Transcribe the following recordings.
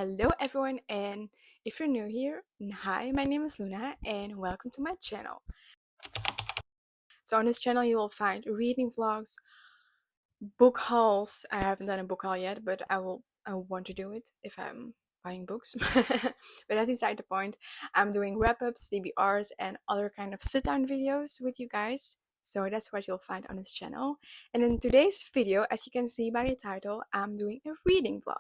Hello everyone, and if you're new here, hi, my name is Luna and welcome to my channel. So on this channel you will find reading vlogs, book hauls. I haven't done a book haul yet, but I want to do it if I'm buying books. But that's beside the point. I'm doing wrap-ups, DBRs, and other kind of sit-down videos with you guys. So that's what you'll find on this channel. And in today's video, as you can see by the title, I'm doing a reading vlog.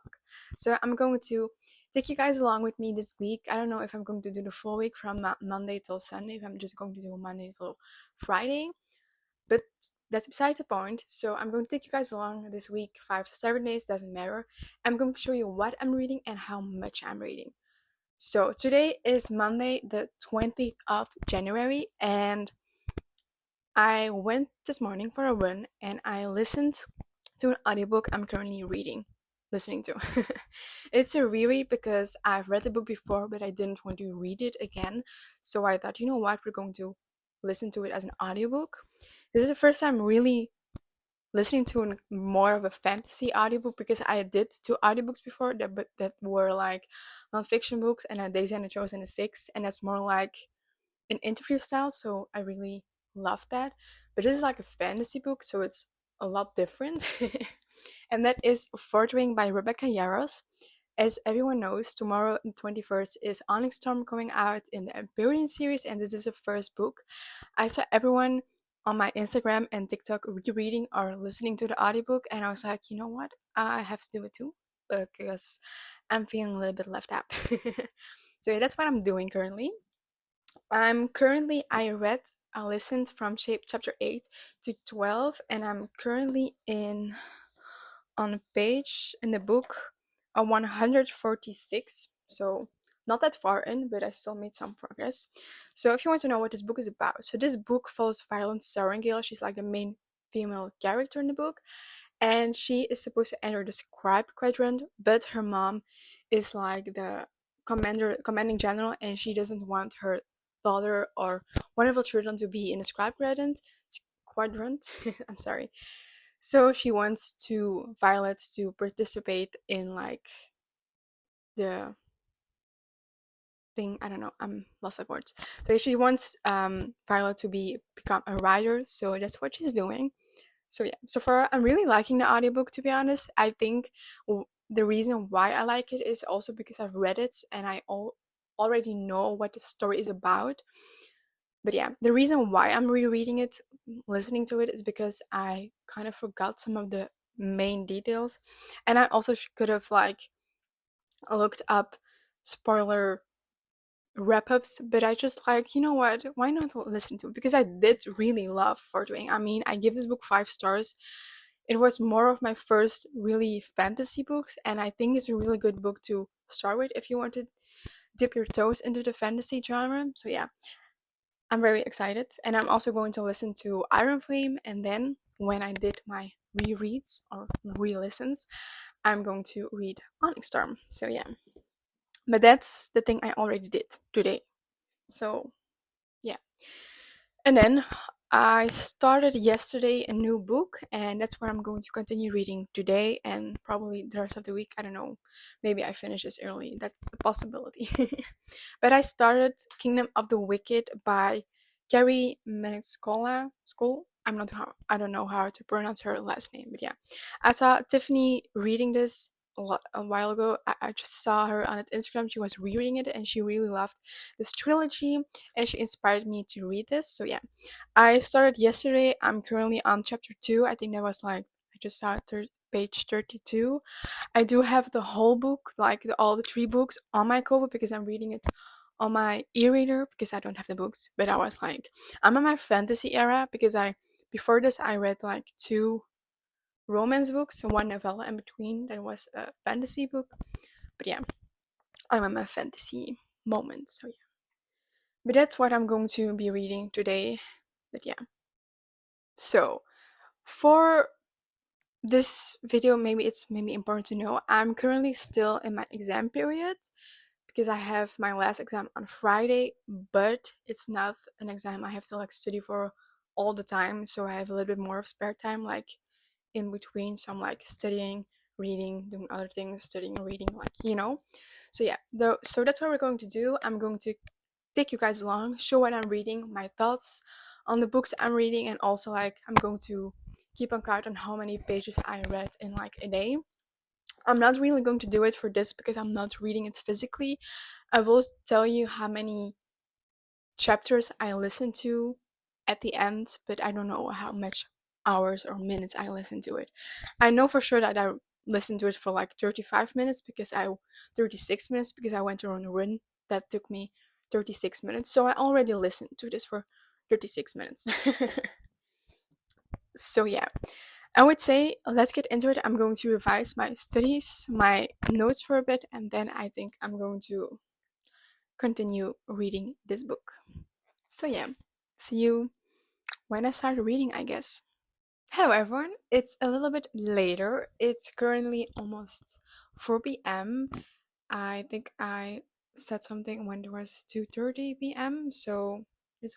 So I'm going to take you guys along with me this week. I don't know if I'm going to do the full week from Monday till Sunday, if I'm just going to do Monday till Friday. But that's beside the point. So I'm going to take you guys along this week, 5 to 7 days, doesn't matter. I'm going to show you what I'm reading and how much I'm reading. So today is Monday, the 20th of January, and I went this morning for a run and I listened to an audiobook I'm currently listening to. It's a reread because I've read the book before, but I didn't want to read it again. So I thought, you know what, we're going to listen to it as an audiobook. This is the first time really listening to more of a fantasy audiobook because I did two audiobooks before that were like non-fiction books and a Daisy and the Chosen the Six, and that's more like an interview style, so I really love that. But this is like a fantasy book, so it's a lot different. And that is Fourth Ring by Rebecca Yarros. As everyone knows, tomorrow, the 21st, is Onyx Storm coming out in the Empyrean series, and this is the first book. I saw everyone on my Instagram and TikTok rereading or listening to the audiobook, and I was like, you know what? I have to do it too, because I'm feeling a little bit left out. So yeah, that's what I'm doing currently. I listened from chapter 8 to 12, and I'm currently on a page in the book 146, so not that far in, but I still made some progress. So if you want to know what this book is about, so this book follows Violet Sarangale. She's like the main female character in the book, and she is supposed to enter the scribe quadrant, but her mom is like the commanding general, and she doesn't want her daughter or one of her children to be in the scribe quadrant. I'm sorry. So she wants to Violet to participate in like the thing. I don't know. I'm lost at words. So she wants Violet to become a writer. So that's what she's doing. So yeah. So far, I'm really liking the audiobook. To be honest, I think the reason why I like it is also because I've read it and I already know what the story is about. But yeah, the reason why I'm rereading it, listening to it, is because I kind of forgot some of the main details, and I also could have like looked up spoiler wrap-ups, but I just like, you know what, why not listen to it, because I did really love Fort Wayne. I mean, I give this book 5 stars. It was more of my first really fantasy books, and I think it's a really good book to start with if you want to dip your toes into the fantasy genre. So yeah, I'm very excited, and I'm also going to listen to Iron Flame, and then when I did my rereads or re-listens, I'm going to read Onyx Storm. So yeah, but that's the thing I already did today. So yeah, and then I started yesterday a new book, and that's what I'm going to continue reading today and probably the rest of the week. I don't know. Maybe I finish this early. That's a possibility. But I started Kingdom of the Wicked by Carrie Maniscola. I don't know how to pronounce her last name, but yeah. I saw Tiffany reading this a while ago. I just saw her on Instagram. She was rereading it and she really loved this trilogy, and she inspired me to read this. So yeah, I started yesterday. I'm currently on chapter 2. I think that was like, I just saw page 32. I do have the whole book, like all the 3 books on my Kobo because I'm reading it on my e-reader because I don't have the books. But I was like, I'm in my fantasy era because before this I read like 2 romance books, one novella in between that was a fantasy book. But yeah, I'm in my fantasy moment. So yeah, but that's what I'm going to be reading today. But yeah, so for this video, maybe it's important to know I'm currently still in my exam period because I have my last exam on Friday, but it's not an exam I have to like study for all the time, so I have a little bit more of spare time like in between. So I'm like studying, reading, doing other things, studying, reading, like, So yeah, so that's what we're going to do. I'm going to take you guys along, show what I'm reading, my thoughts on the books I'm reading, and also like I'm going to keep on count on how many pages I read in like a day. I'm not really going to do it for this because I'm not reading it physically. I will tell you how many chapters I listen to at the end, but I don't know how much hours or minutes I listen to it. I know for sure that I listened to it for like 36 minutes because I went on a run that took me 36 minutes. So I already listened to this for 36 minutes. So yeah, I would say let's get into it. I'm going to revise my studies, my notes for a bit, and then I think I'm going to continue reading this book. So yeah, see you when I start reading, I guess. Hello everyone, it's a little bit later. It's currently almost 4 p.m. I think I said something when it was 2:30 p.m., so it's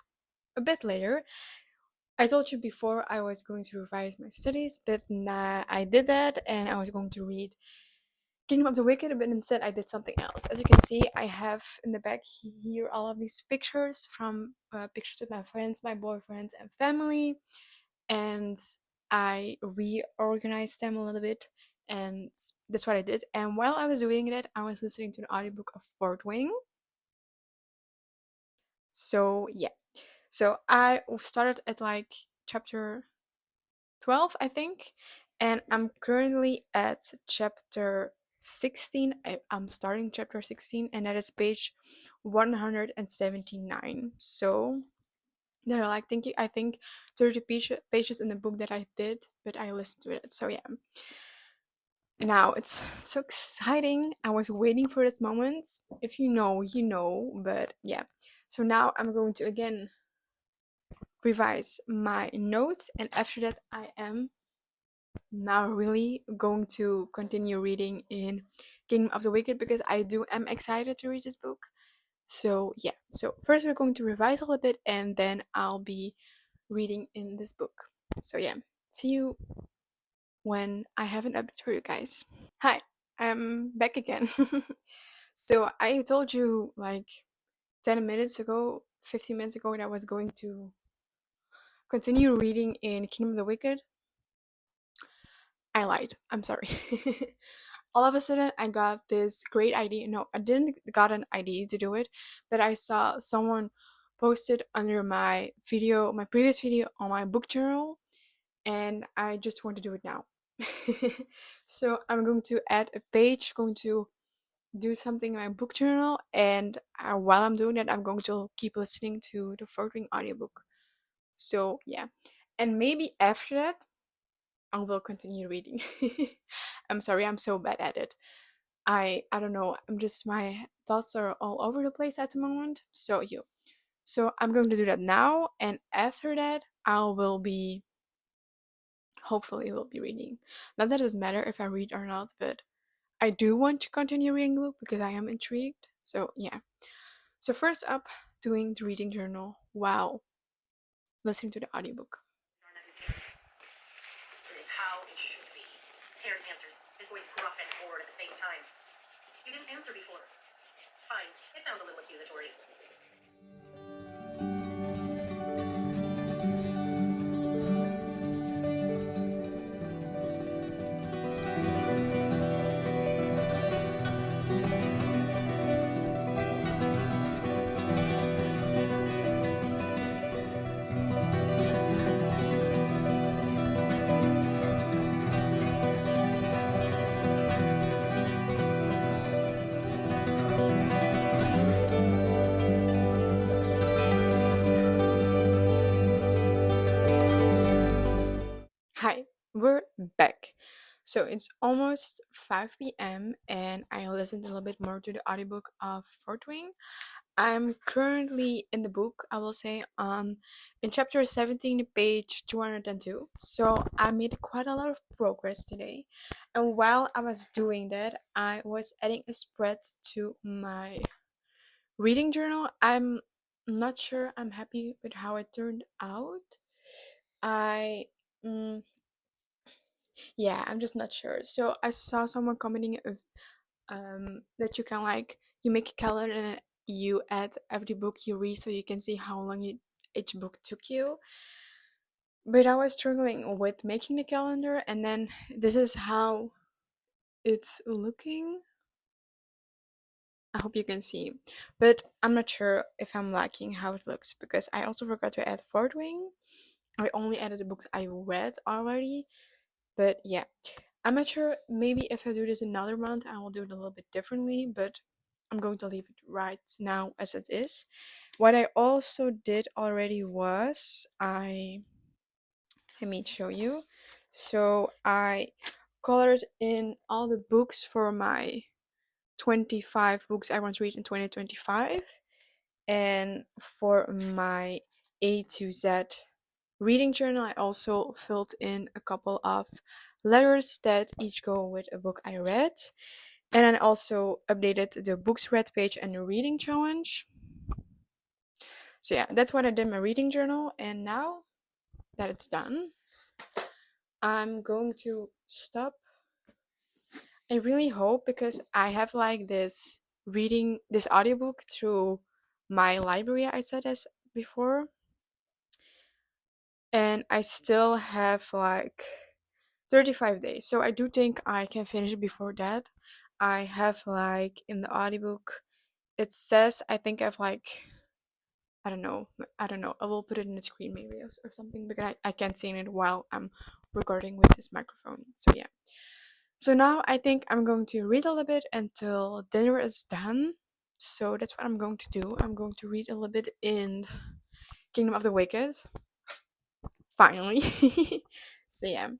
a bit later. I told you before I was going to revise my studies, but nah, I did that and I was going to read Kingdom of the Wicked, but instead I did something else. As you can see, I have in the back here all of these pictures from pictures with my friends, my boyfriends, and family, and I reorganized them a little bit, and that's what I did. And while I was doing that, I was listening to the audiobook of Fourth Wing. So yeah, so I started at like chapter 12, I think, and I'm currently at chapter 16. I'm starting chapter 16, and that is page 179. So there are like thinking I think 30 pages in the book that I did, but I listened to it. So yeah. Now it's so exciting. I was waiting for this moment. If you know, you know, but yeah. So now I'm going to again revise my notes, and after that I am now really going to continue reading in Kingdom of the Wicked because am excited to read this book. So yeah, so first we're going to revise a little bit and then I'll be reading in this book. So yeah, see you when I have an update for you guys. Hi, I'm back again. So I told you like 10 minutes ago, 15 minutes ago that I was going to continue reading in Kingdom of the Wicked. I lied. I'm sorry. All of a sudden, I got this great idea. No, I didn't got an idea to do it, but I saw someone posted under my video, my previous video on my book journal, and I just want to do it now. So I'm going to add a page, going to do something in my book journal, and while I'm doing that, I'm going to keep listening to the Fourth Wing audiobook. So yeah, and maybe after that, I will continue reading. I'm sorry, I'm so bad at it. I don't know. My thoughts are all over the place at the moment. So I'm going to do that now, and after that, I will be hopefully will be reading. Not that it doesn't matter if I read or not, but I do want to continue reading the book because I am intrigued. So yeah. So first up, doing the reading journal while listening to the audiobook. It is how it should be. Terry answers, his voice gruff and bored at the same time. You didn't answer before. Fine. It sounds a little accusatory. Hi, we're back. So it's almost 5 p.m. and I listened a little bit more to the audiobook of Fourth Wing. I'm currently in the book, I will say, in chapter 17, page 202. So I made quite a lot of progress today. And while I was doing that, I was adding a spread to my reading journal. I'm not sure I'm happy with how it turned out. I mm, Yeah, I'm just not sure. So I saw someone commenting of that you can like you make a calendar and you add every book you read so you can see how long each book took you. But I was struggling with making the calendar, and then this is how it's looking. I hope you can see, but I'm not sure if I'm liking how it looks because I also forgot to add forwarding. I only added the books I read already, but yeah, I'm not sure. Maybe if I do this another month, I will do it a little bit differently, but I'm going to leave it right now as it is. What I also did already was let me show you. So I colored in all the books for my 25 books I want to read in 2025. And for my A to Z reading journal, I also filled in a couple of letters that each go with a book I read. And then also updated the books read page and the reading challenge. So yeah, that's what I did in my reading journal. And now that it's done, I'm going to stop. I really hope because I have like this audiobook through my library I said as before, and I still have like 35 days. So I do think I can finish it before that. I have like in the audiobook it says I think I've like I don't know. I will put it in the screen maybe or something because I can't see it while I'm recording with this microphone. So yeah. So now I think I'm going to read a little bit until dinner is done. So that's what I'm going to do. I'm going to read a little bit in Kingdom of the Wicked. Finally. So yeah.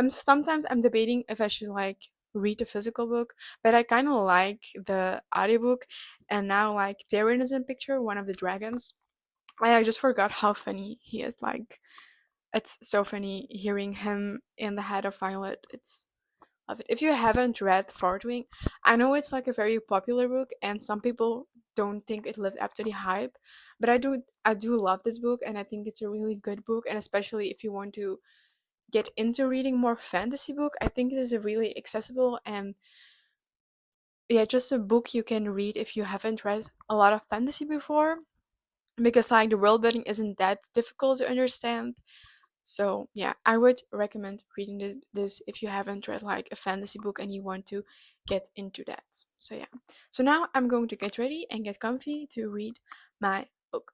Sometimes I'm debating if I should like read the physical book, but I kind of like the audiobook. And now like Tyrion is in picture, one of the dragons. I just forgot how funny he is. Like it's so funny hearing him in the head of Violet. It's love it. If you haven't read Fartwing, I know it's like a very popular book, and some people don't think it lived up to the hype, but I do love this book, and I think it's a really good book, and especially if you want to get into reading more fantasy book, I think it is a really accessible and yeah, just a book you can read if you haven't read a lot of fantasy before, because like the world building isn't that difficult to understand. So yeah, I would recommend reading this if you haven't read like a fantasy book and you want to get into that. So yeah. So now I'm going to get ready and get comfy to read my book.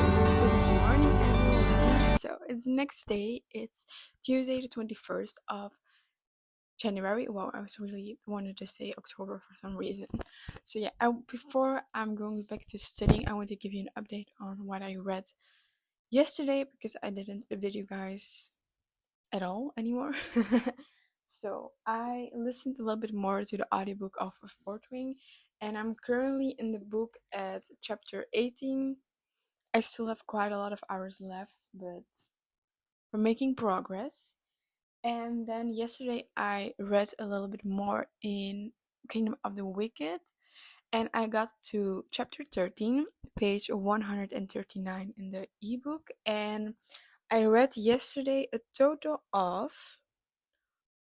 Good morning, everyone. So it's the next day. It's Tuesday, the 21st of January. Wow, I was really wanted to say October for some reason. So yeah, before I'm going back to studying, I want to give you an update on what I read yesterday because I didn't update you guys at all anymore. So I listened a little bit more to the audiobook of Fort Wing, and I'm currently in the book at chapter 18. I still have quite a lot of hours left, but we're making progress. And then yesterday I read a little bit more in Kingdom of the Wicked, and I got to chapter 13, page 139 in the ebook, and I read yesterday a total of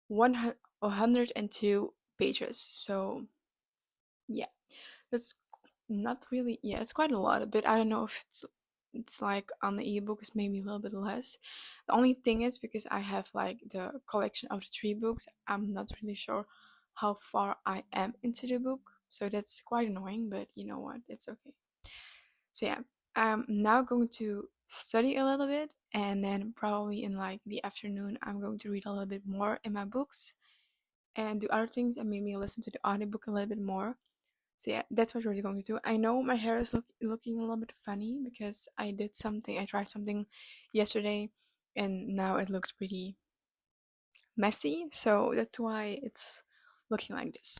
102 pages. So, yeah, that's not really, yeah, it's quite a lot, but I don't know if it's it's like on the ebook is maybe a little bit less. The only thing is because I have like the collection of the 3 books, I'm not really sure how far I am into the book, so that's quite annoying, but you know what, it's okay. So yeah, I'm now going to study a little bit, and then probably in like the afternoon I'm going to read a little bit more in my books and do other things, and maybe listen to the audiobook a little bit more. So yeah, that's what we're really going to do. I know my hair is looking a little bit funny because I tried something yesterday, and now it looks pretty messy, so that's why it's looking like this.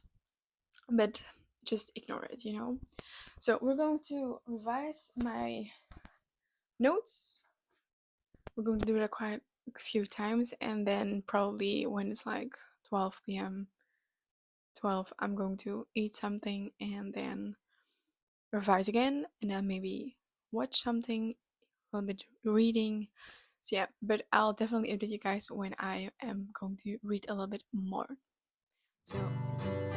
But just ignore it, you know? So we're going to revise my notes. We're going to do that quite a few times, and then probably when it's like 12 p.m., 12, I'm going to eat something and then revise again, and then maybe watch something, a little bit reading. So yeah, but I'll definitely update you guys when I am going to read a little bit more. So see you.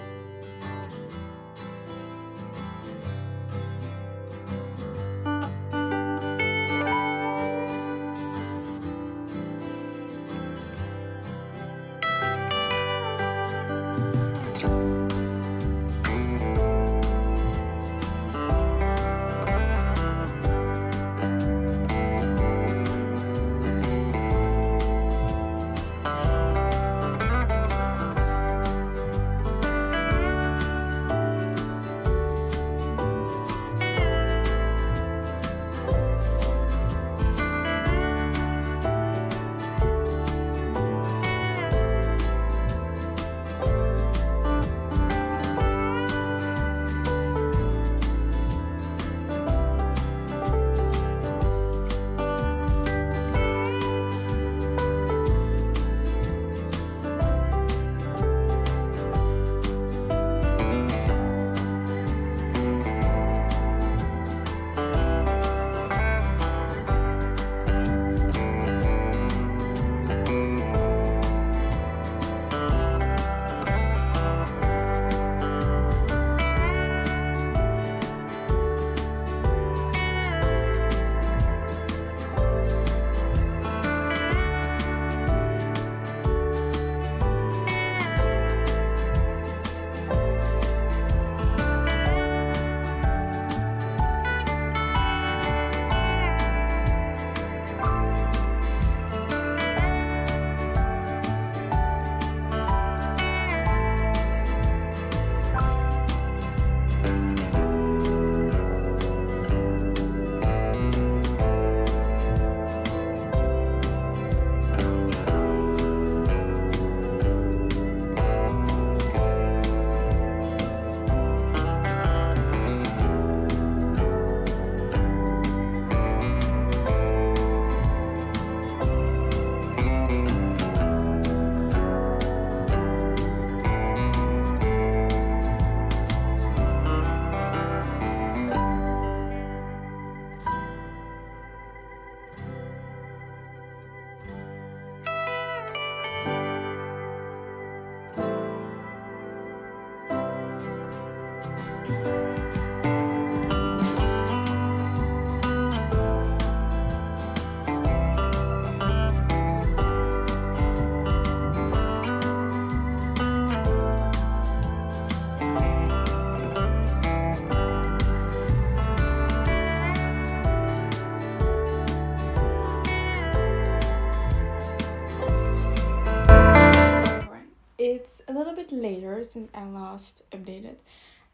It's a little bit later since I last updated.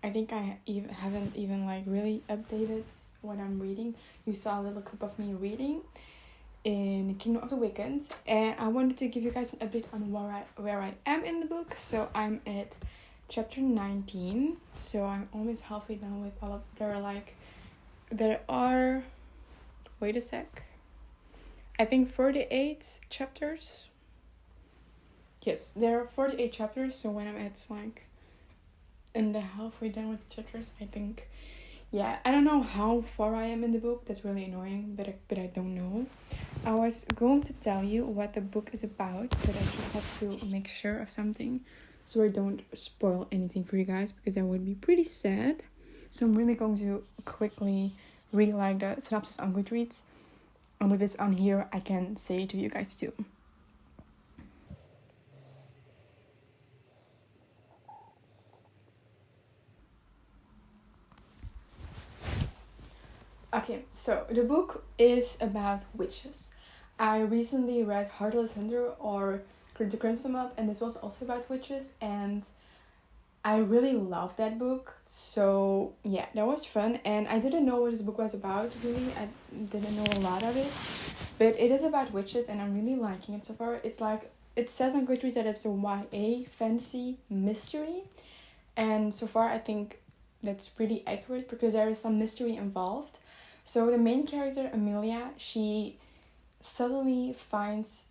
I think I haven't even like really updated what I'm reading. You saw a little clip of me reading in Kingdom of the Wicked, and I wanted to give you guys an update on where I am in the book. So I'm at chapter 19, so I'm almost halfway done with all of there are wait a sec, I think 48 chapters. Yes, there are 48 chapters, so when I'm at like in the halfway done with the chapters, I think, yeah, I don't know how far I am in the book. That's really annoying, but I don't know. I was going to tell you what the book is about, but I just have to make sure of something so I don't spoil anything for you guys, because that would be pretty sad. So I'm really going to quickly really like the synopsis on Goodreads. And if it's on here, I can say it to you guys too. Okay, so the book is about witches. I recently read Heartless Hunter or The Crimson Moth, and this was also about witches, and I really loved that book. So yeah, that was fun, and I didn't know what this book was about, really. I didn't know a lot of it, but it is about witches, and I'm really liking it so far. It's like, it says on Goodreads that it's a YA fantasy mystery, and so far I think that's pretty accurate because there is some mystery involved. So the main character, Amelia, she suddenly finds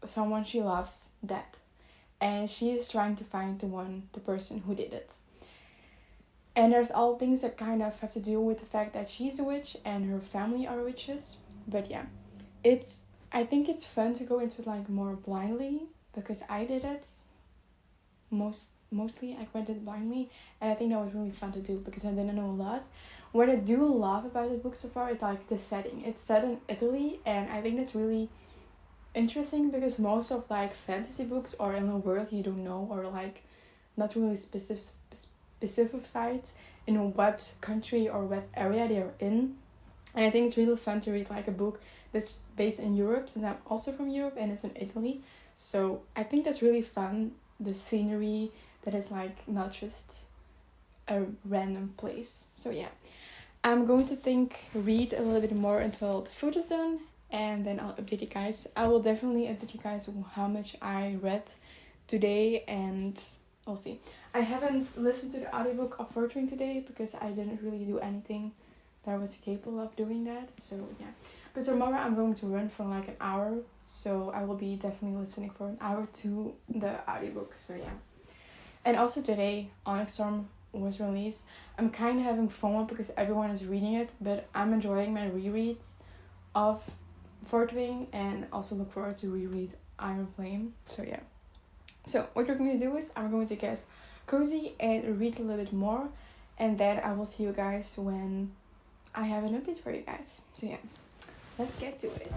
someone she loves dead, and she is trying to find the person who did it. And there's all things that kind of have to do with the fact that she's a witch and her family are witches. But yeah, it's I think it's fun to go into it like more blindly, because I did it mostly I read it blindly, and I think that was really fun to do because I didn't know a lot. What I do love about the book so far is like the setting. It's set in Italy, and I think that's really interesting because most of like fantasy books are in a world you don't know, or like not really specified in what country or what area they're in. And I think it's really fun to read like a book that's based in Europe, since I'm also from Europe and it's in Italy. So I think that's really fun. The scenery that is like not just a random place. So yeah, I'm going to read a little bit more until the food is done, and then I'll update you guys. I will definitely update you guys on how much I read today, and we'll see. I haven't listened to the audiobook of Fortune today because I didn't really do anything that I was capable of doing that. So yeah. But tomorrow I'm going to run for like an hour, so I will be definitely listening for an hour to the audiobook. So yeah. And also today, Onyx Storm was released. I'm kind of having FOMO because everyone is reading it, but I'm enjoying my rereads of Fort Wing, and also look forward to reread Iron Flame. So yeah. So what we're going to do is I'm going to get cozy and read a little bit more, and then I will see you guys when I have an update for you guys. So yeah, let's get to it.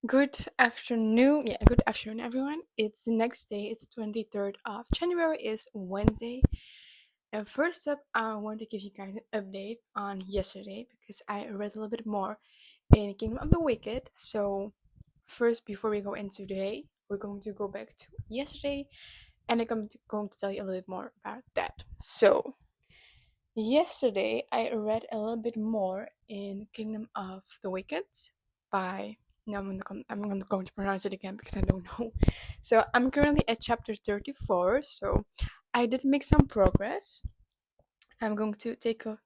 Good afternoon, everyone. It's the next day. It's the 23rd of January. It's Wednesday. And first up, I want to give you guys an update on yesterday because I read a little bit more in Kingdom of the Wicked. So first, before we go into today, we're going to go back to yesterday, and going to tell you a little bit more about that. So yesterday, I read a little bit more in Kingdom of the Wicked by. No, I'm going to pronounce it again because I don't know. So I'm currently at chapter 34. So I did make some progress. I'm going to take a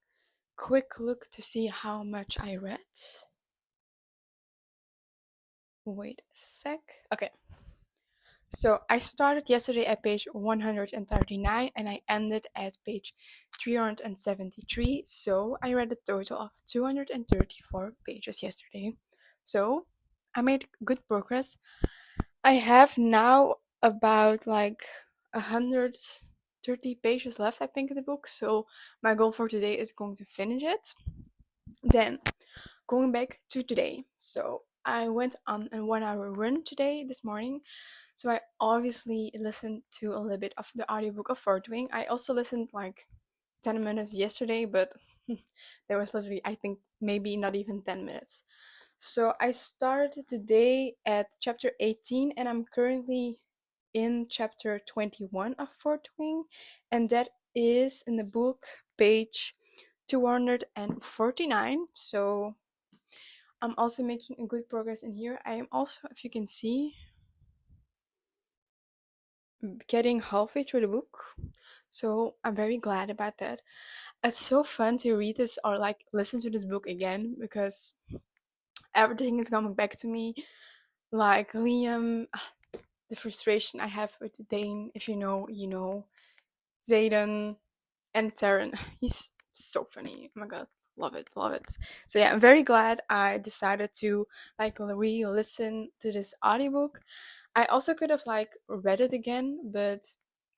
quick look to see how much I read. Wait a sec. Okay. So I started yesterday at page 139 and I ended at page 373. So I read a total of 234 pages yesterday. So I made good progress. I have now about like 130 pages left, I think, in the book. So my goal for today is going to finish it. Then going back to today. So I went on a 1 hour run today, this morning. So I obviously listened to a little bit of the audiobook of Fortwing. I also listened like 10 minutes yesterday, but there was literally, I think, maybe not even 10 minutes. So I started today at chapter 18 and I'm currently in chapter 21 of Fortwing, and that is in the book page 249. So I'm also making a good progress in here. I am also, if you can see, getting halfway through the book. So I'm very glad about that. It's so fun to read this or like listen to this book again because everything is coming back to me. Like Liam, the frustration I have with Dane, if you know, you know. Zayden and Taryn. He's so funny. Oh my god. Love it, love it. So yeah, I'm very glad I decided to like re-listen to this audiobook. I also could have like read it again, but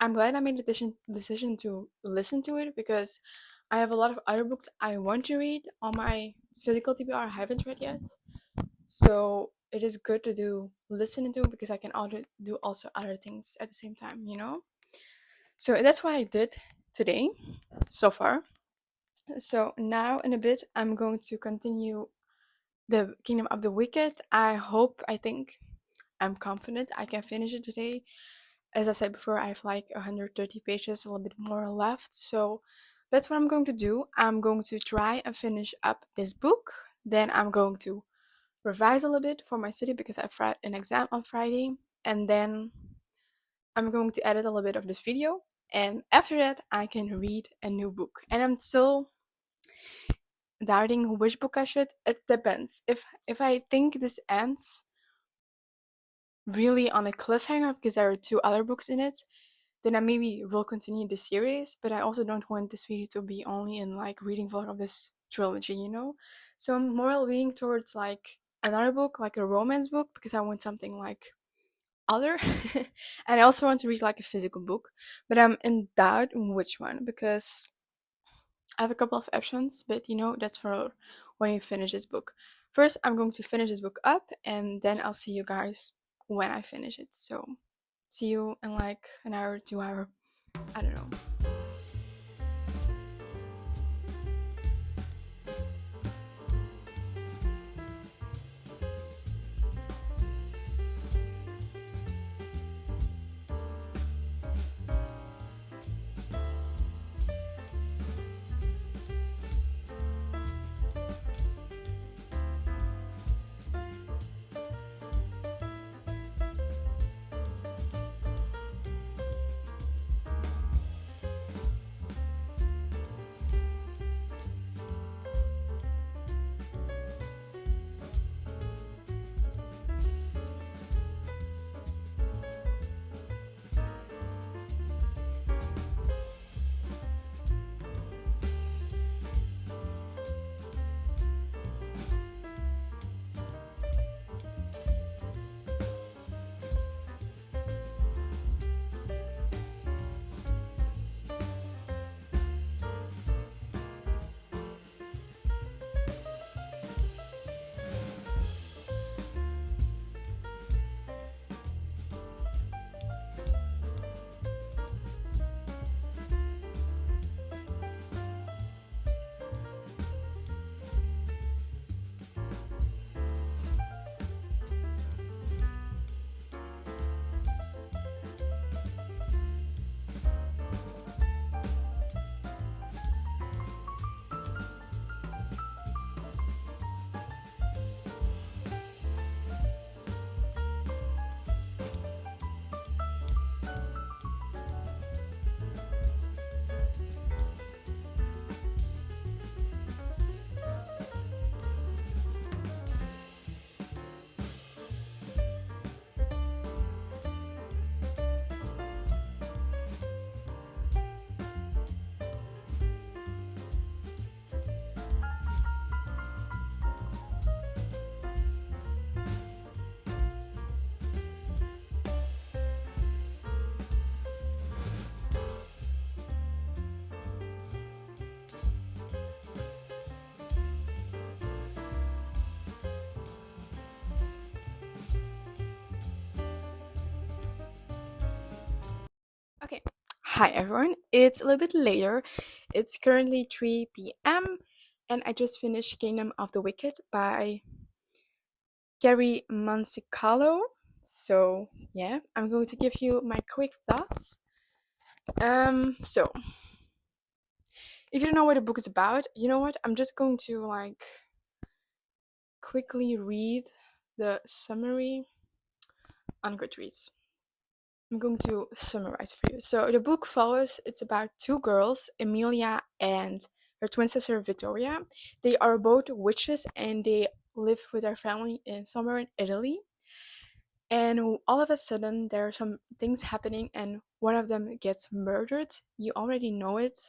I'm glad I made the decision to listen to it because I have a lot of other books I want to read on my physical TBR I haven't read yet. So it is good to do listening to because I can do also other things at the same time, you know? So that's what I did today so far. So now in a bit I'm going to continue the Kingdom of the Wicked. I think I'm confident I can finish it today. As I said before, I have like 130 pages, a little bit more left. So that's what I'm going to do. I'm going to try and finish up this book. Then I'm going to revise a little bit for my study because I've had an exam on Friday. And then I'm going to edit a little bit of this video. And after that, I can read a new book. And I'm still doubting which book I should. It depends. If I think this ends really on a cliffhanger because there are two other books in it, then I maybe will continue the series. But I also don't want this video to be only in like reading vlog of this trilogy, you know. So I'm more leaning towards like another book, like a romance book, because I want something like other. And I also want to read like a physical book, but I'm in doubt on which one because I have a couple of options, but you know, that's for when you finish this book. First, I'm going to finish this book up and then I'll see you guys when I finish it. So, see you in like an hour, 2 hour, I don't know. Hi everyone, it's a little bit later. It's currently 3 p.m. and I just finished Kingdom of the Wicked by Gary Mansicalo. So yeah, I'm going to give you my quick thoughts. So if you don't know what the book is about, you know what? I'm just going to quickly read the summary on Goodreads. I'm going to summarize for you. So the book follows, it's about two girls, Emilia and her twin sister Vittoria. They are both witches and they live with their family in somewhere in Italy. And all of a sudden there are some things happening and one of them gets murdered. You already know it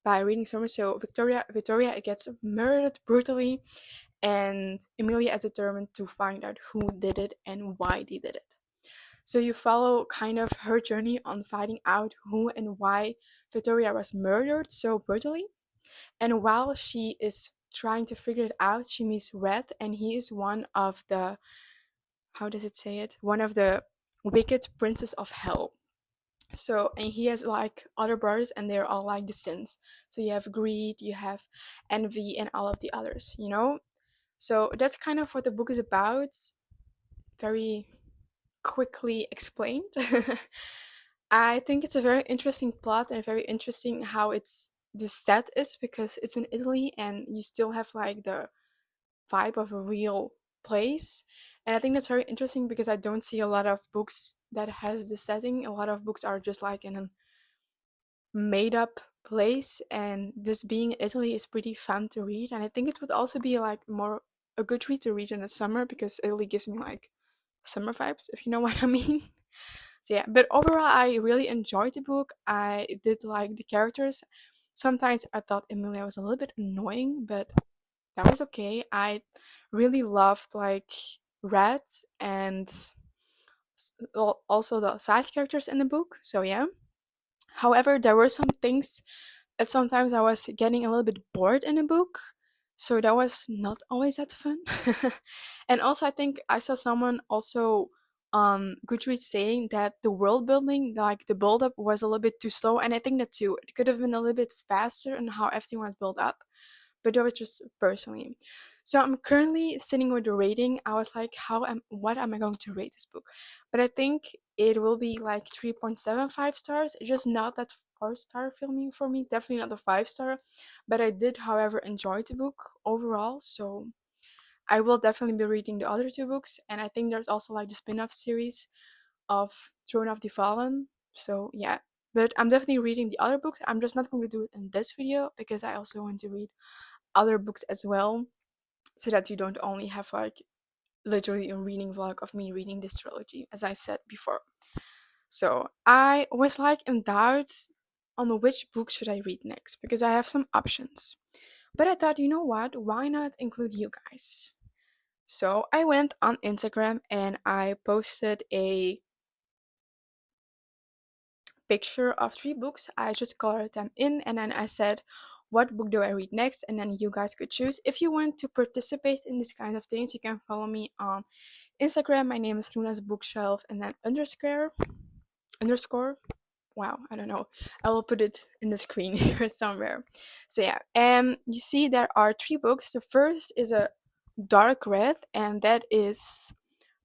by reading summary. So Victoria gets murdered brutally and Emilia is determined to find out who did it and why they did it. So you follow kind of her journey on finding out who and why Victoria was murdered so brutally. And while she is trying to figure it out, she meets Red, and he is one of the, how does it say it? One of the wicked princes of hell. So, and he has like other brothers, and they're all like the sins. So you have greed, you have envy, and all of the others, you know? So that's kind of what the book is about. Very quickly explained. I think it's a very interesting plot and very interesting how it's the set is because it's in Italy and you still have like the vibe of a real place. And I think that's very interesting because I don't see a lot of books that has the setting. A lot of books are just like in a made up place and this being in Italy is pretty fun to read and I think it would also be like more a good read to read in the summer because Italy gives me like summer vibes, if you know what I mean. So yeah, but overall I really enjoyed the book. I did like the characters. Sometimes I thought Emilia was a little bit annoying, but that was okay. I really loved like Reds and also the side characters in the book. So yeah. However, there were some things that sometimes I was getting a little bit bored in the book. So that was not always that fun. And also I think I saw someone also Goodreads saying that the world building, like the build up was a little bit too slow and I think that too. It could have been a little bit faster in how everything was built up. But that was just personally. So I'm currently sitting with the rating. I was like, what am I going to rate this book? But I think it will be like 3.75 stars. It's just not that 4-star filming for me. Definitely not a 5-star. But I did, however, enjoy the book overall. So I will definitely be reading the other two books. And I think there's also like the spin-off series of Throne of the Fallen. So yeah. But I'm definitely reading the other books. I'm just not going to do it in this video because I also want to read other books as well so that you don't only have like literally a reading vlog of me reading this trilogy as I said before. So I was like in doubt on which book should I read next because I have some options, but I thought, you know what, why not include you guys? So I went on Instagram and I posted a picture of 3 books. I just colored them in and then I said, what book do I read next? And then you guys could choose. If you want to participate in these kinds of things, you can follow me on Instagram. My name is Luna's Bookshelf and then underscore. Wow, I don't know. I will put it in the screen here somewhere. So yeah, you see there are 3 books. The first is a dark red, and that is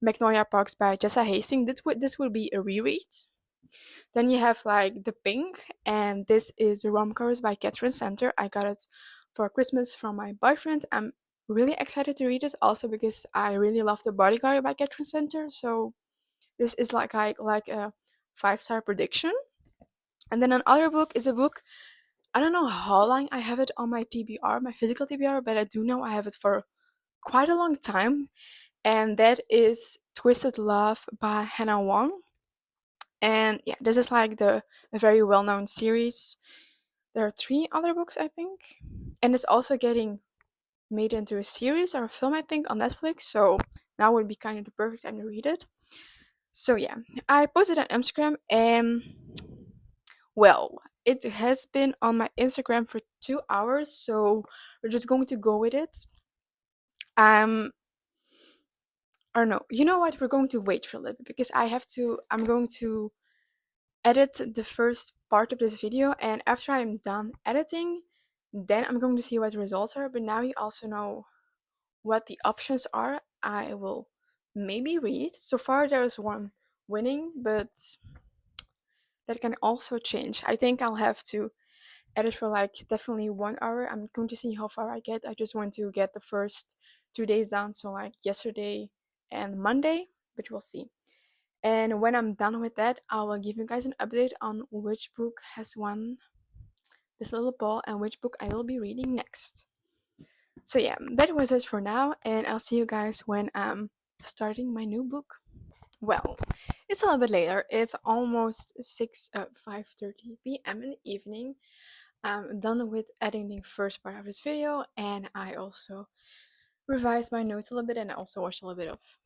Magnolia Parks by Jessa Hastings. This will be a reread. Then you have like the pink, and this is Rom Covers by Catherine Center. I got it for Christmas from my boyfriend. I'm really excited to read this also because I really love The Bodyguard by Catherine Center. So this is like a 5-star prediction. And then another book is a book. I don't know how long I have it on my TBR, my physical TBR, but I do know I have it for quite a long time. And that is Twisted Love by Hannah Wong. And yeah, this is like a very well-known series. There are 3 other books, I think, and it's also getting made into a series or a film, I think, on Netflix. So now would be kind of the perfect time to read it. So yeah, I posted on Instagram, and well, it has been on my Instagram for 2 hours. So we're just going to go with it. I don't know. You know what? We're going to wait for a little bit because I'm going to edit the first part of this video, and after I'm done editing, then I'm going to see what the results are. But now you also know what the options are. I will maybe read. So far there is one winning, but that can also change. I think I'll have to edit for like definitely 1 hour. I'm going to see how far I get. I just want to get the first 2 days done, so like yesterday and Monday, but we'll see. And when I'm done with that, I will give you guys an update on which book has won this little ball and which book I will be reading next. So yeah, that was it for now, and I'll see you guys when I'm starting my new book. Well, it's a little bit later. It's almost 5:30 p.m. in the evening. I'm done with editing the first part of this video, and I also revised my notes a little bit, and I also watched a little bit of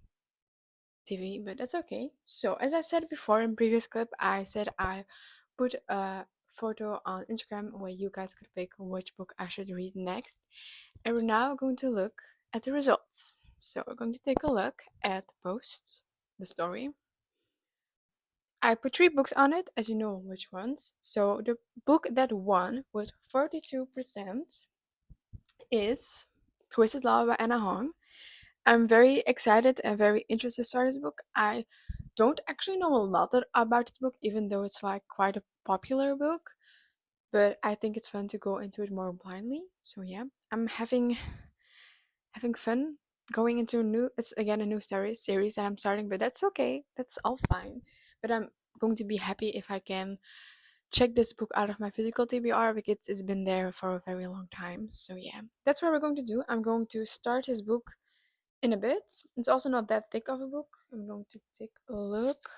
TV, but that's okay. So as I said before in previous clip, I said I put a photo on Instagram where you guys could pick which book I should read next. And we're now going to look at the results. So we're going to take a look at the post, the story. I put 3 books on it, as you know which ones. So the book that won with 42% is Twisted Love by Anna Hong. I'm very excited and very interested to start this book. I don't actually know a lot about this book, even though it's like quite a popular book. But I think it's fun to go into it more blindly. So yeah, I'm having fun going into it's again a new series that I'm starting, but that's okay. That's all fine. But I'm going to be happy if I can check this book out of my physical TBR because it's been there for a very long time. So yeah, that's what we're going to do. I'm going to start this book in a bit. It's also not that thick of a book. I'm going to take a look.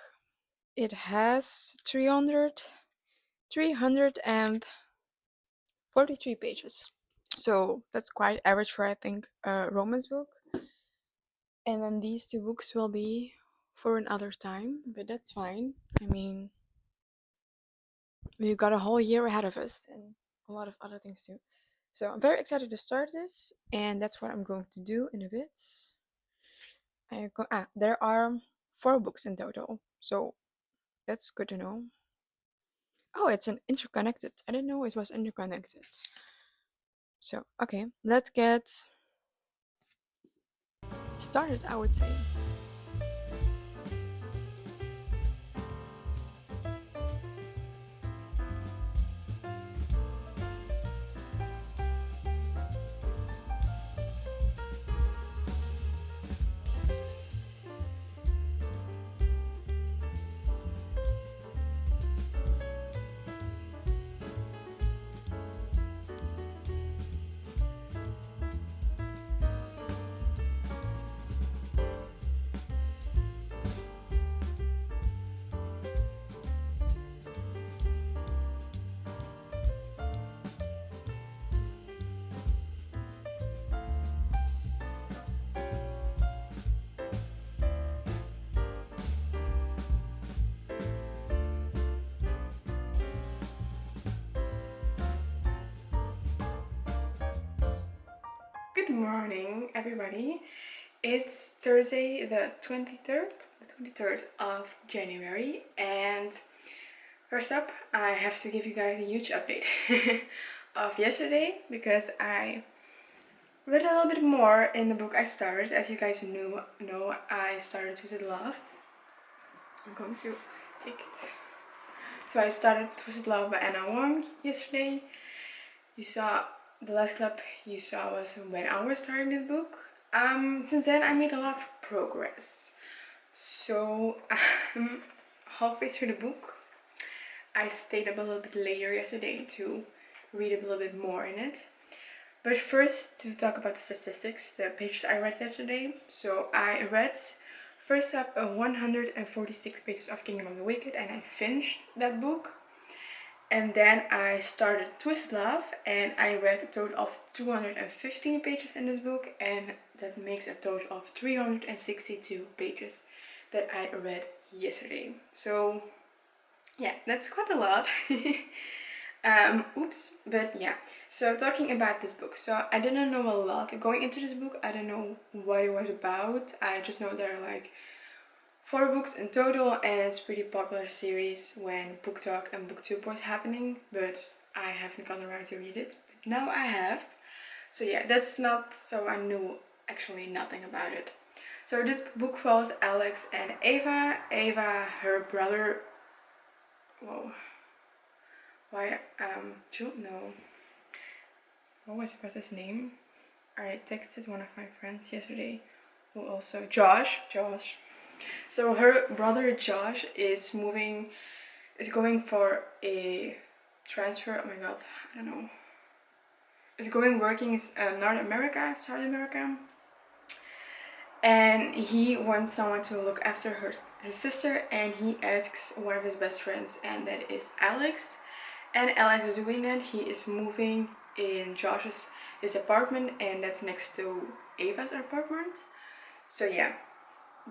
It has 343 pages. So that's quite average for, I think, a romance book. And then these 2 books will be for another time, but that's fine. I mean, we've got a whole year ahead of us and a lot of other things too. So I'm very excited to start this, and that's what I'm going to do in a bit. There are 4 books in total, so that's good to know. Oh, it's an interconnected. I didn't know it was interconnected. So, okay, let's get started, I would say. Good morning, everybody. It's Thursday, the 23rd of January, and first up, I have to give you guys a huge update of yesterday because I read a little bit more in the book I started. As you guys know, I started Twisted Love. I'm going to take it. So I started Twisted Love by Anna Wong yesterday. You saw the last clip you saw was when I was starting this book. Since then I made a lot of progress. So I'm halfway through the book. I stayed up a little bit later yesterday to read a little bit more in it. But first, to talk about the statistics, the pages I read yesterday. So I read first up 146 pages of Kingdom of the Wicked, and I finished that book. And then I started Twisted Love, and I read a total of 215 pages in this book, and that makes a total of 362 pages that I read yesterday. So yeah, that's quite a lot. But yeah, so talking about this book, so I didn't know a lot going into this book. I didn't know what it was about. I just know there are like 4 books in total, and it's a pretty popular series when Book Talk and Booktube was happening, but I haven't gotten around to read it. But now I have. So yeah, that's not so I knew actually nothing about it. So this book follows Alex and Ava. Ava, her brother. Whoa. Why? No. What was his name? I texted one of my friends yesterday, who also Josh. So her brother Josh is going for a transfer. Oh my god, I don't know. Is going working in South America, and he wants someone to look after his sister, and he asks one of his best friends, and that is Alex. And Alex is doing that. He is moving in his apartment, and that's next to Ava's apartment. So yeah,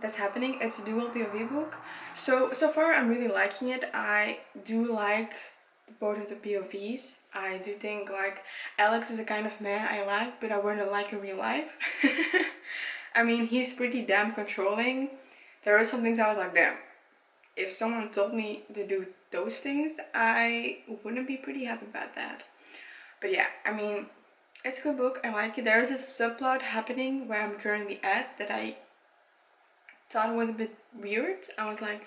that's happening. It's a dual POV book. So far I'm really liking it. I do like both of the POVs. I do think like Alex is the kind of man I like, but I wouldn't like in real life. I mean, he's pretty damn controlling. There are some things I was like, damn, if someone told me to do those things, I wouldn't be pretty happy about that. But yeah, I mean, it's a good book. I like it. There is a subplot happening where I'm currently at that I thought was a bit weird. I was like,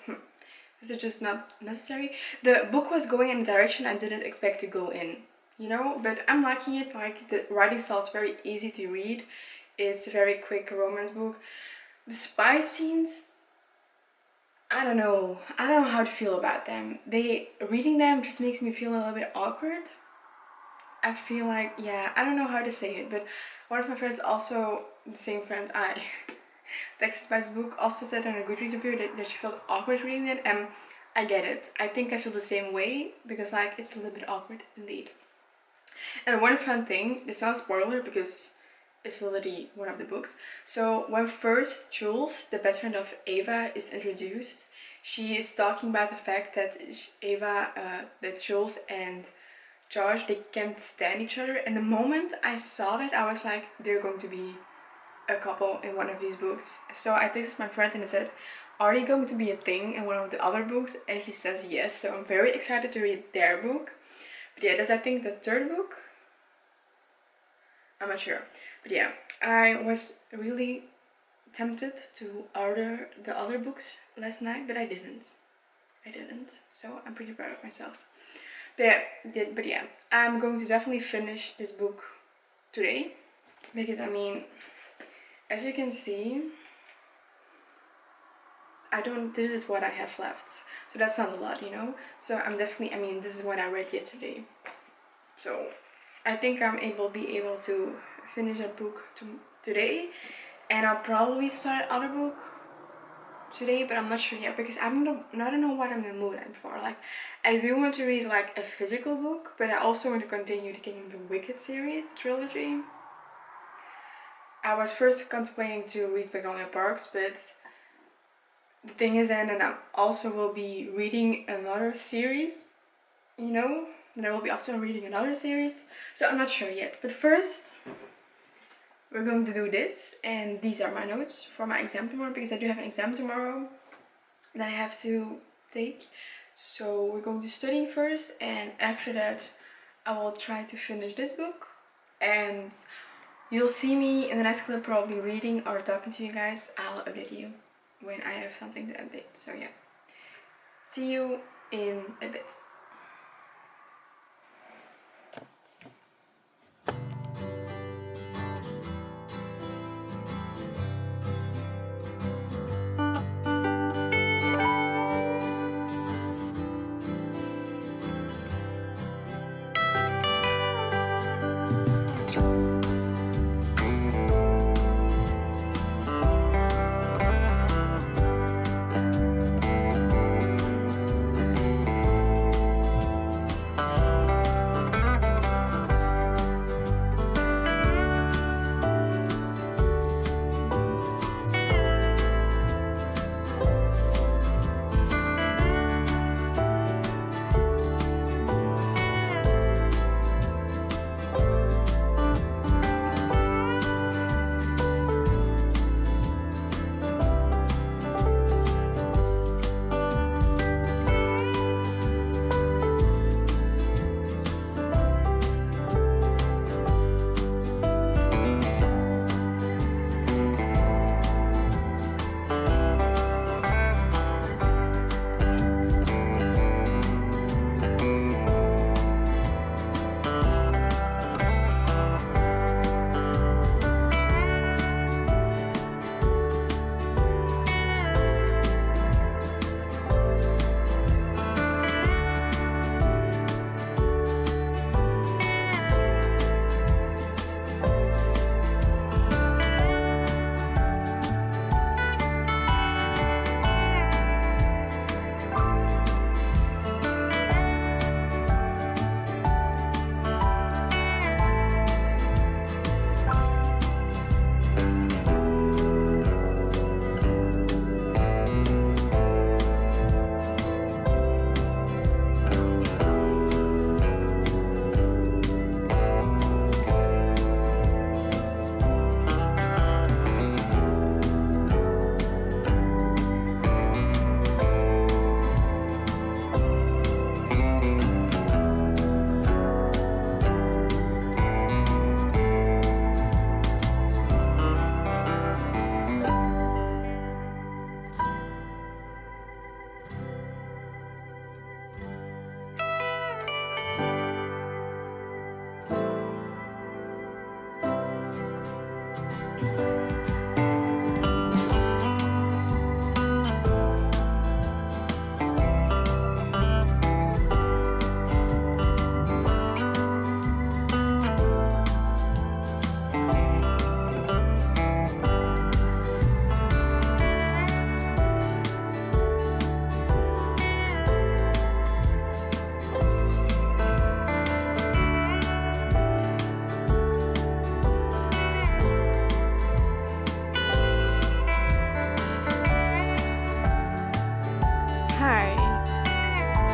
this is just not necessary. The book was going in a direction I didn't expect to go in, you know, but I'm liking it. Like, the writing style is very easy to read. It's a very quick romance book. The spy scenes, I don't know how to feel about them. Reading them just makes me feel a little bit awkward. I feel like, yeah, I don't know how to say it, but one of my friends, also the same friend I texted by this book, also said in a Goodreads review that she felt awkward reading it, and I get it. I think I feel the same way, because like, it's a little bit awkward indeed. And one fun thing, it's not a spoiler because it's already one of the books. So when first Jules, the best friend of Ava, is introduced, she is talking about the fact that that Jules and Josh, they can't stand each other. And the moment I saw that, I was like, they're going to be a couple in one of these books. So I texted my friend and I said, are they going to be a thing in one of the other books? And she says yes. So I'm very excited to read their book. But yeah, that's I think the 3rd book. I'm not sure. But yeah, I was really tempted to order the other books last night, but I didn't. So I'm pretty proud of myself. But yeah, I'm going to definitely finish this book today. Because I mean, as you can see, this is what I have left. So that's not a lot, you know? So this is what I read yesterday. So I think be able to finish that book today, and I'll probably start another book today, but I'm not sure yet, because I don't know what I'm in the mood for. Like, I do want to read like a physical book, but I also want to continue the Kingdom of the Wicked series, trilogy. I was first contemplating to read Magnolia Parks, but the thing is then, and I also will be reading another series, you know? And I will be also reading another series, so I'm not sure yet. But first, we're going to do this, and these are my notes for my exam tomorrow, because I do have an exam tomorrow that I have to take. So we're going to study first, and after that I will try to finish this book, and you'll see me in the next clip probably reading or talking to you guys. I'll update you when I have something to update. So yeah, see you in a bit.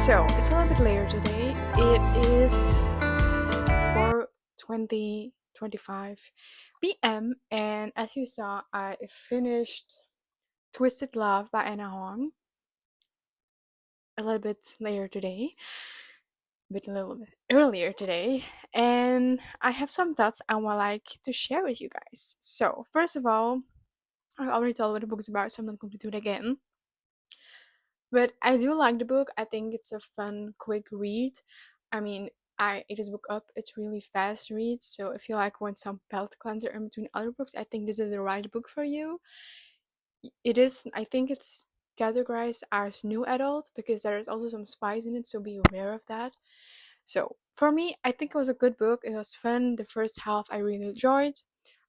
So it's a little bit later today. It is 4:25 p.m. and as you saw, I finished Twisted Love by Anna Hong a little bit later today, but a little bit earlier today, and I have some thoughts I would like to share with you guys. So first of all, I already told what the book is about, so I'm not going to do it again. But I do like the book. I think it's a fun, quick read. I mean, I ate this book up. It's really fast read. So if you like want some palate cleanser in between other books, I think this is the right book for you. It is. I think it's categorized as new adult because there is also some spice in it. So be aware of that. So for me, I think it was a good book. It was fun. The first half I really enjoyed,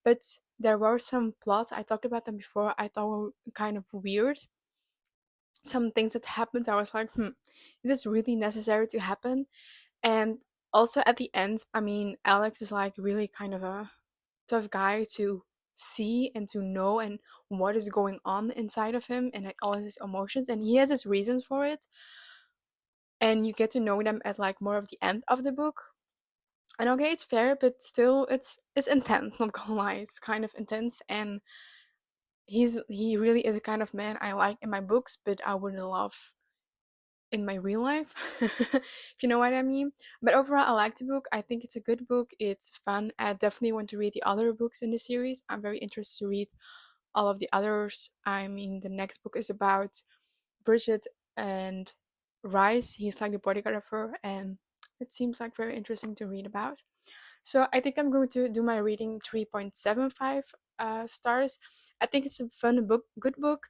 but there were some plots. I talked about them before. I thought were kind of weird. Some things that happened, I was like, is this really necessary to happen? And also at the end, I mean, Alex is like really kind of a tough guy to see and to know and what is going on inside of him and all his emotions, and he has his reasons for it. And you get to know them at like more of the end of the book. And okay, it's fair, but still, it's intense. Not gonna lie, it's kind of intense, and he really is a kind of man I like in my books, but I wouldn't love in my real life, if you know what I mean. But overall, I like the book. I think it's a good book. It's fun. I definitely want to read the other books in the series. I'm very interested to read all of the others. I mean, the next book is about Bridget and Rice. He's like the bodyguard of her, and it seems like very interesting to read about. So I think I'm going to do my reading 3.75 stars. I think it's a fun book, good book.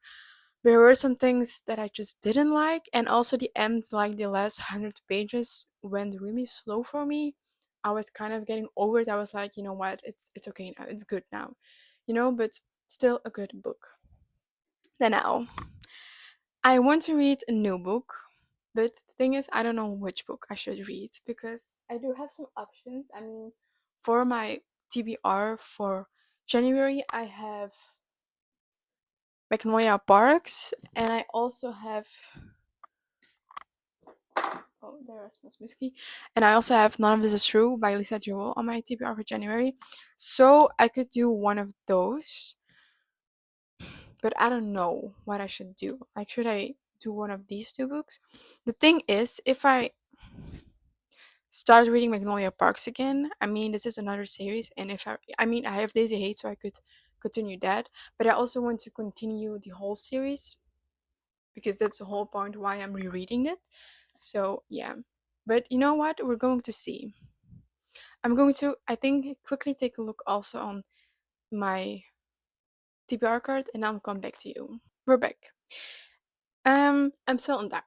There were some things that I just didn't like, and also the end, like the last 100 pages, went really slow for me. I was kind of getting over it. I was like, you know what, it's okay now, it's good now, but still a good book. Then now, I want to read a new book, but the thing is, I don't know which book I should read because I do have some options. I mean, for my TBR for January, I have Magnolia Parks, and I also have there's Miss Whiskey, and I also have None of This Is True by Lisa Jewell on my TBR for January. So I could do one of those, but I don't know what I should do. Like, should I do one of these two books? The thing is, if I start reading Magnolia Parks again, I mean, this is another series, and if I mean, I have Daisy Hate, so I could continue that, but I also want to continue the whole series because that's the whole point why I'm rereading it. So yeah, but you know what? We're going to see. I'm going to, I think, quickly take a look also on my TBR card, and I'll come back to you. We're back. I'm still in doubt.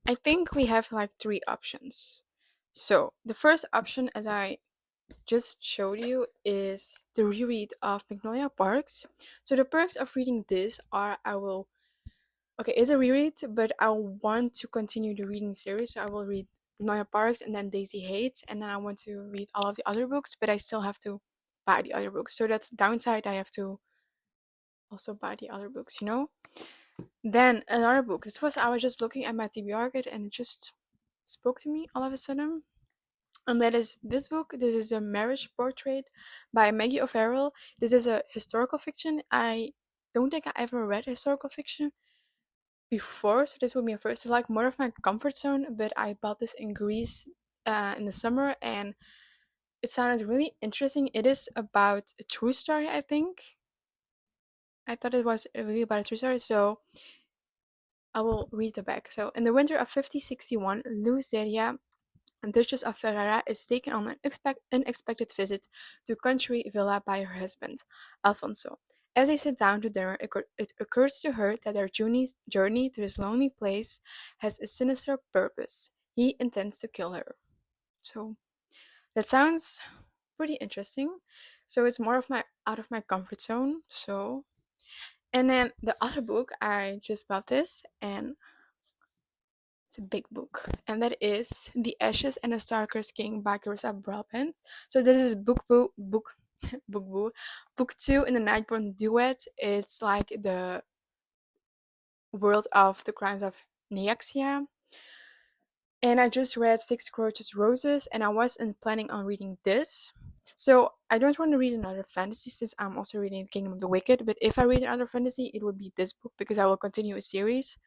I think we have like three options. So the first option, as I just showed you, is the reread of Magnolia Parks. So the perks of reading this are okay, it's a reread, but I want to continue the reading series, so I will read Magnolia Parks and then Daisy Hates, and then I want to read all of the other books, but I still have to buy the other books. So that's the downside. I have to also buy the other books. Then another book. I was just looking at my TBR guide and it just spoke to me all of a sudden. And that is this book. This is a marriage portrait by Maggie O'Farrell. This is a historical fiction. I don't think I ever read historical fiction before, so this would be a first. It's like more of my comfort zone, but I bought this in Greece in the summer, and it sounded really interesting. It is about a true story, I think. I thought it was really about a true story, so I will read the back. So, in the winter of 5061, Luceria, Duchess of Ferrara, is taken on an unexpected visit to a country villa by her husband, Alfonso. As they sit down to dinner, it occurs to her that their journey to this lonely place has a sinister purpose. He intends to kill her. So that sounds pretty interesting. So it's more of my out of my comfort zone. So, and then the other book, I just bought this, and it's a big book, and that is The Ashes and the Starker's King by Carissa Brabant. So this is book boo, book 2 in the Nightborn duet. It's like the world of the crimes of Nyaxia. And I just read Six Gorgeous Roses, and I wasn't planning on reading this. So I don't want to read another fantasy since I'm also reading Kingdom of the Wicked. But if I read another fantasy, it would be this book because I will continue a series.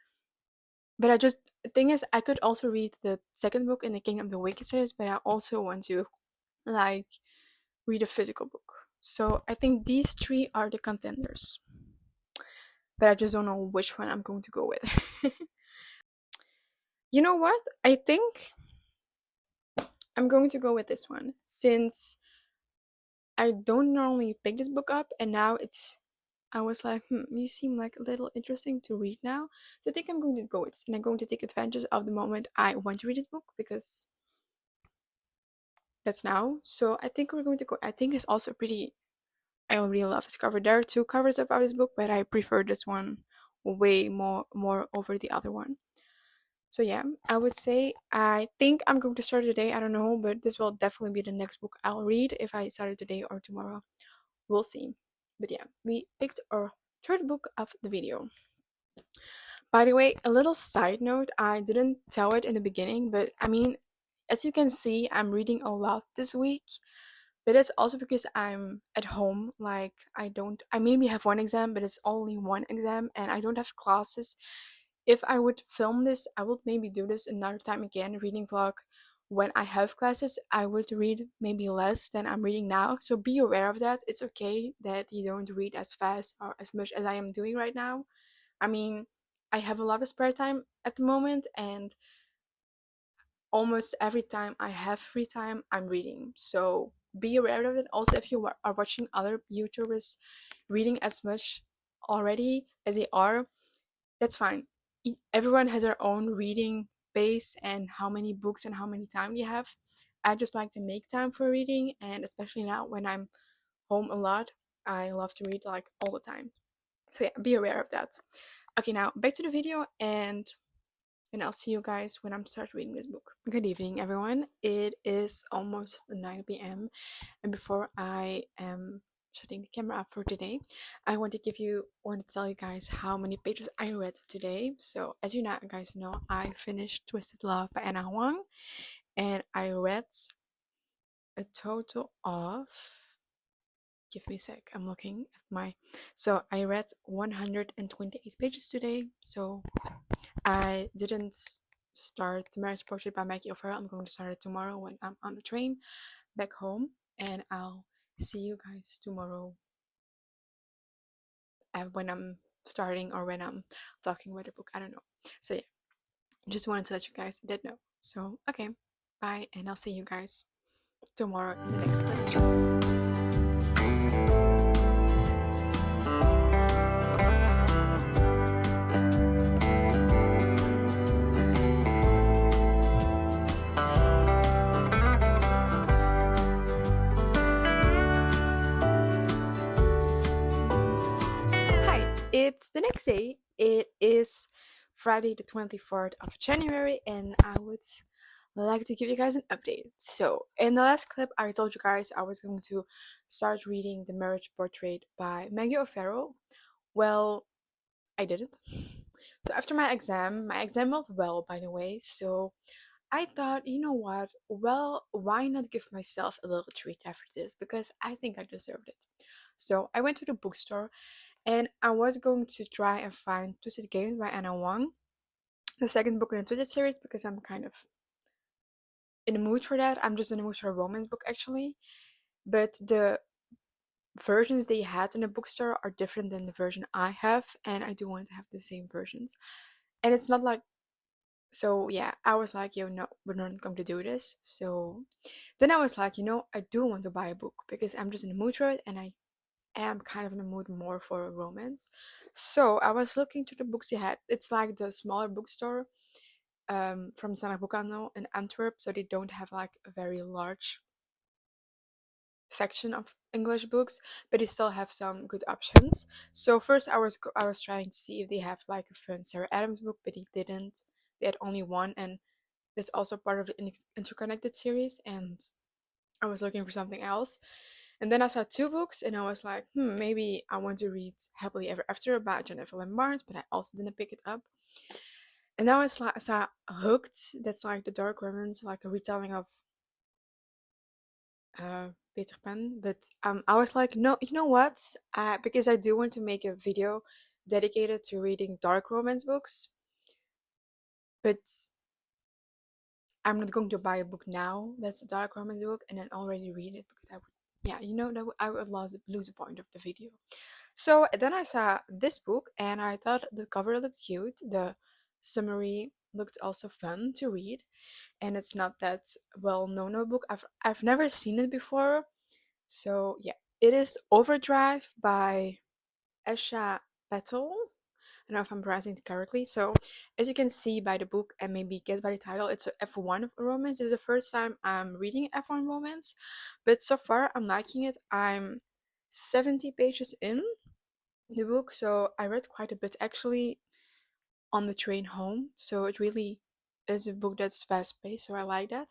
But the thing is, I could also read the second book in the Kingdom of the Wicked series, but I also want to like read a physical book. So I think these three are the contenders. But I just don't know which one I'm going to go with. You know what? I think I'm going to go with this one since I don't normally pick this book up, and now I was like, you seem like a little interesting to read now. So I think I'm going to go with this, and I'm going to take advantage of the moment I want to read this book because that's now. So I think we're going to go. I think it's also pretty. I really love this cover. There are two covers about this book, but I prefer this one way more over the other one. So yeah, I would say I think I'm going to start today. I don't know, but this will definitely be the next book I'll read if I start it today or tomorrow. We'll see. But yeah, we picked our third book of the video. By the way, a little side note, I didn't tell it in the beginning, but I mean, as you can see, I'm reading a lot this week. But it's also because I'm at home. Like, I maybe have one exam, but it's only one exam, and I don't have classes. If I would film this, I would maybe do this another time again, reading vlog. When I have classes, I would read maybe less than I'm reading now. So be aware of that. It's okay that you don't read as fast or as much as I am doing right now. I mean, I have a lot of spare time at the moment, and almost every time I have free time, I'm reading. So be aware of it. Also, if you are watching other YouTubers reading as much already as they are, that's fine. Everyone has their own reading pace and how many books and how many time you have. I just like to make time for reading, and especially now when I'm home a lot, I love to read like all the time. So yeah, be aware of that. Okay, now back to the video, and I'll see you guys when I'm start reading this book. Good evening, everyone. It is almost 9 p.m. and before I am shutting the camera up for today, I want to tell you guys how many pages I read today. So as you know, guys know, I finished Twisted Love by Anna Huang, and I read a total of. Give me a sec. I'm looking at my. So I read 128 pages today. So I didn't start The Marriage Portrait by Maggie O'Farrell. I'm going to start it tomorrow when I'm on the train back home, and I'll see you guys tomorrow when I'm starting or when I'm talking about the book. I don't know. So yeah, just wanted to let you guys did know. So okay, bye, and I'll see you guys tomorrow in the next clip. Hi, it's the next day. It is Friday the 24th of January, and I would like to give you guys an update. So in the last clip, I told you guys I was going to start reading The Marriage Portrait by Maggie O'Farrell. Well, I didn't. So after my exam went well, by the way. So I thought, you know what? Well, why not give myself a little treat after this? Because I think I deserved it. So I went to the bookstore, and I was going to try and find Twisted Games by Anna Wong, the second book in the Twisted series, because I'm kind of in the mood for that. I'm just in the mood for a romance book, actually. But the versions they had in the bookstore are different than the version I have, and I do want to have the same versions. And it's not like, so yeah, I was like, yo, no, we're not going to do this. So then I was like, I do want to buy a book because I'm just in the mood for it, and I am kind of in the mood more for a romance. So I was looking to the books they had. It's like the smaller bookstore from Sana Bukano in Antwerp, so they don't have like a very large section of English books, but they still have some good options. So first I was trying to see if they have like a fun Sarah Adams book, but they didn't. They had only one, and that's also part of the interconnected series, and I was looking for something else. And then I saw two books, and I was like, maybe I want to read Happily Ever After by Jennifer Lynn Barnes, but I also didn't pick it up. And now it's like so Hooked. That's like the dark romance, like a retelling of Peter Pan. But I was like, no, you know what? Because I do want to make a video dedicated to reading dark romance books, but I'm not going to buy a book now that's a dark romance book and then already read it because I would, yeah, I would lose the point of the video. So then I saw this book and I thought the cover looked cute. The summary looked also fun to read, and it's not that well known of a book. I've never seen it before. So yeah, it is Overdrive by Esha Petal. I don't know if I'm pronouncing it correctly. So, as you can see by the book and maybe guess by the title, it's a F1 romance. This is the first time I'm reading F1 romance, but so far I'm liking it. I'm 70 pages in the book, so I read quite a bit actually on the train home. So it really is a book that's fast paced, so I like that.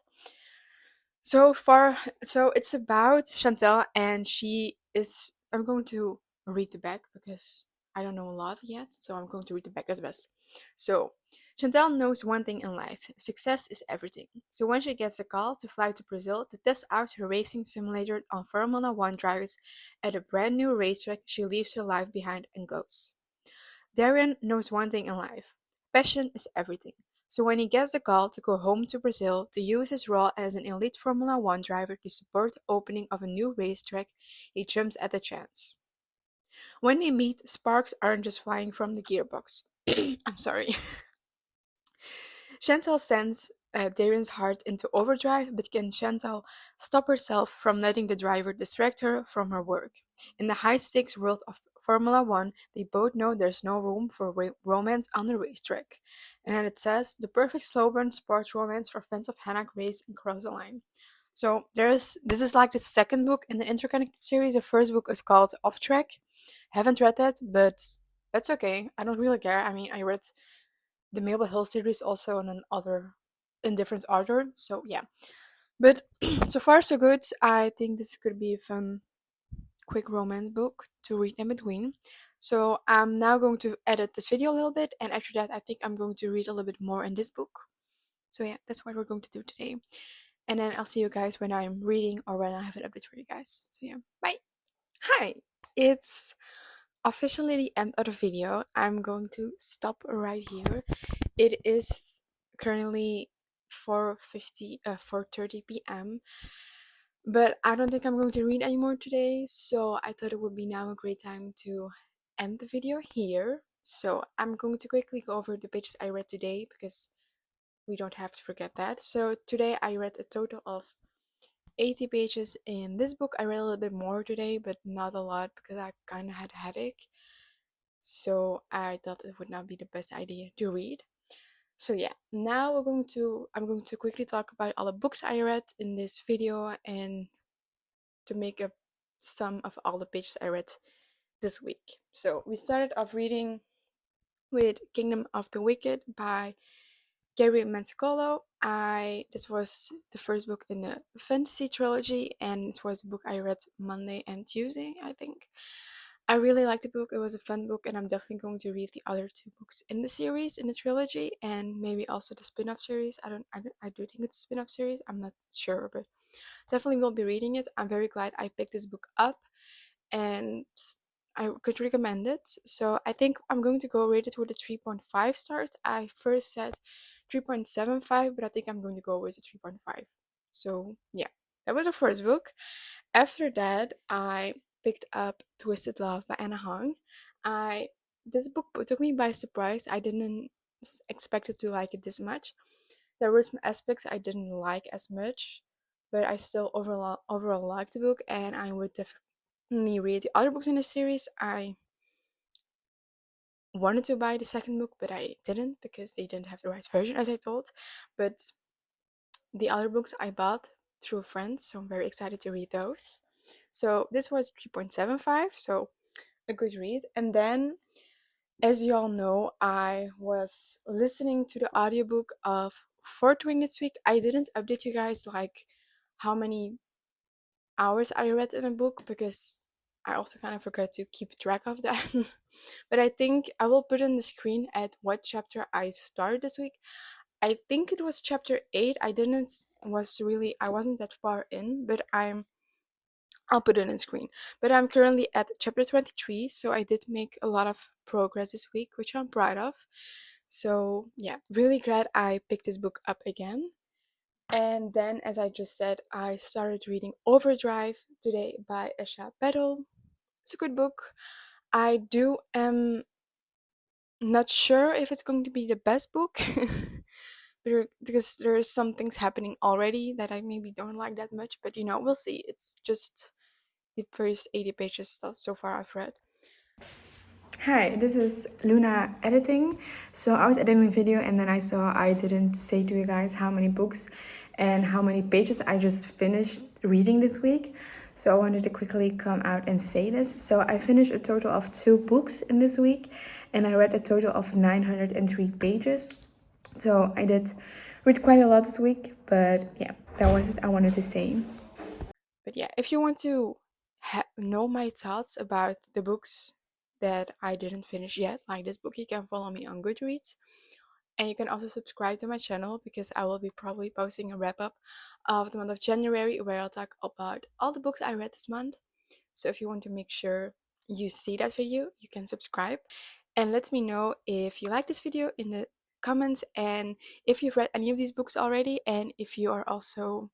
So far, so it's about Chantel, and she is. I'm going to read the back because I don't know a lot yet, so I'm going to read the back. That's best. So, Chantel knows one thing in life: success is everything. So when she gets a call to fly to Brazil to test out her racing simulator on Formula One drivers at a brand new racetrack, she leaves her life behind and goes. Darren knows one thing in life: passion is everything. So when he gets the call to go home to Brazil to use his role as an elite Formula One driver to support the opening of a new racetrack, he jumps at the chance. When they meet, sparks aren't just flying from the gearbox. I'm sorry. Chantal sends Darren's heart into overdrive, but can Chantal stop herself from letting the driver distract her from her work? In the high stakes world of Formula One, they both know there's no room for romance on the racetrack. And then it says, the perfect slow burn sports romance for fans of Hannah Grace and Cross the Line. So this is like the second book in the interconnected series. The first book is called Off Track. Haven't read that, but that's okay. I don't really care. I mean, I read the Maple Hill series also in different order. So yeah, but so far so good. I think this could be a fun, quick romance book to read in between. So I'm now going to edit this video a little bit, and after that, I think I'm going to read a little bit more in this book. So yeah, that's what we're going to do today. And then I'll see you guys when I'm reading or when I have an update for you guys. So yeah, bye. Hi, it's officially the end of the video. I'm going to stop right here. It is currently 4:30 p.m. But I don't think I'm going to read anymore today, so I thought it would be now a great time to end the video here. So I'm going to quickly go over the pages I read today because we don't have to forget that. So today I read a total of 80 pages in this book. I read a little bit more today, but not a lot because I kind of had a headache. So I thought it would not be the best idea to read. So yeah, now I'm going to quickly talk about all the books I read in this video and to make a sum of all the pages I read this week. So we started off reading with Kingdom of the Wicked by Gary Mancicolo. This was the first book in the fantasy trilogy, and it was a book I read Monday and Tuesday, I think. I really liked the book. It was a fun book, and I'm definitely going to read the other two books in the series, in the trilogy, and maybe also the spin-off series. I do think it's a spin-off series. I'm not sure, but definitely will be reading it. I'm very glad I picked this book up, and I could recommend it. So I think I'm going to go rate it with a 3.5 stars. I first said 3.75, but I think I'm going to go with a 3.5. So yeah, that was the first book. After that, I picked up Twisted Love by Anna Hong. This book took me by surprise. I didn't expect it to like it this much. There were some aspects I didn't like as much, but I still overall liked the book, and I would definitely read the other books in the series. I wanted to buy the second book, but I didn't because they didn't have the right version, as I told. But the other books I bought through friends, so I'm very excited to read those. So this was 3.75, so a good read. And then, as you all know, I was listening to the audiobook of Fort Wing this week. I didn't update you guys like how many hours I read in a book because I also kind of forgot to keep track of that. But I think I will put on the screen at what chapter I started this week. I think it was chapter 8. I wasn't that far in, but I'll put it on screen. But I'm currently at chapter 23, so I did make a lot of progress this week, which I'm proud of. So, yeah, really glad I picked this book up again. And then, as I just said, I started reading Overdrive today by Esha Battle. It's a good book. I do am not sure if it's going to be the best book because there's some things happening already that I maybe don't like that much, but we'll see. It's just the first 80 pages so far I've read. Hi, this is Luna editing. So I was editing the video and then I saw I didn't say to you guys how many books and how many pages I just finished reading this week. So I wanted to quickly come out and say this. So I finished a total of 2 books in this week and I read a total of 903 pages. So I did read quite a lot this week, but yeah, that was it I wanted to say. But yeah, if you want to know my thoughts about the books that I didn't finish yet, like this book, you can follow me on Goodreads. And you can also subscribe to my channel because I will be probably posting a wrap up of the month of January where I'll talk about all the books I read this month. So if you want to make sure you see that video, you can subscribe. And let me know if you like this video in the comments and if you've read any of these books already and if you are also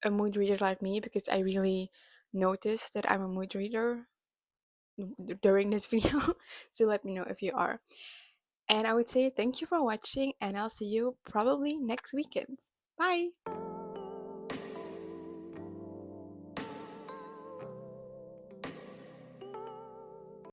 a mood reader like me, because I really noticed that I'm a mood reader during this video. So let me know if you are. And I would say thank you for watching and I'll see you probably next weekend. Bye!